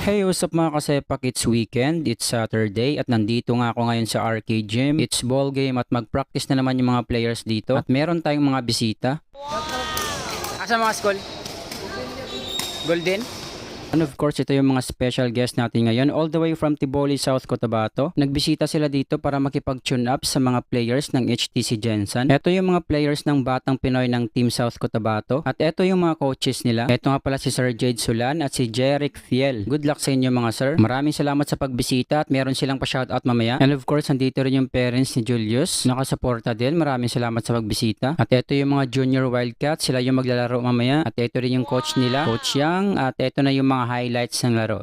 Hey, what's up mga kasepak? It's weekend, it's Saturday at nandito nga ako ngayon sa arcade gym. It's ball game at mag-practice na naman yung mga players dito. At meron tayong mga bisita. Asa mga school? Golden? And of course, ito yung mga special guest natin ngayon all the way from Tiboli, South Cotabato. Nagbisita sila dito para makipag-tune up sa mga players ng HTC Gensan. Ito yung mga players ng Batang Pinoy ng Team South Cotabato. At ito yung mga coaches nila. Ito nga pala si Sir Jade Sulan at si Jeric Fiel. Good luck sa inyo mga sir. Maraming salamat sa pagbisita at meron silang pa-shoutout mamaya. And of course, nandito rin yung parents ni Julius. Nakasuporta din. Maraming salamat sa pagbisita. At ito yung mga Junior Wildcats. Sila yung maglalaro mamaya. At ito rin yung coach nila, Coach Yang. At ito na yung mga highlights ng laro.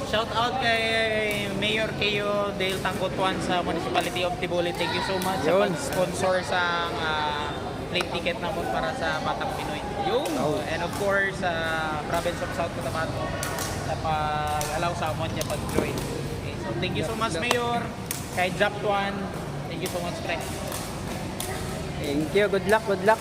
Shout out kay Mayor Keo Dale Tangkotwan sa Municipality of Tiboli. Thank you so much sa pag-sponsor sa plane ticket namin para sa Batang Pinoy. And of course, province of South Cotabato sa pag-allow sa amon niya pag-join. Okay, so thank you so much Mayor. Kay Japtuan, thank you so much, pre. Thank you. Good luck. Good luck.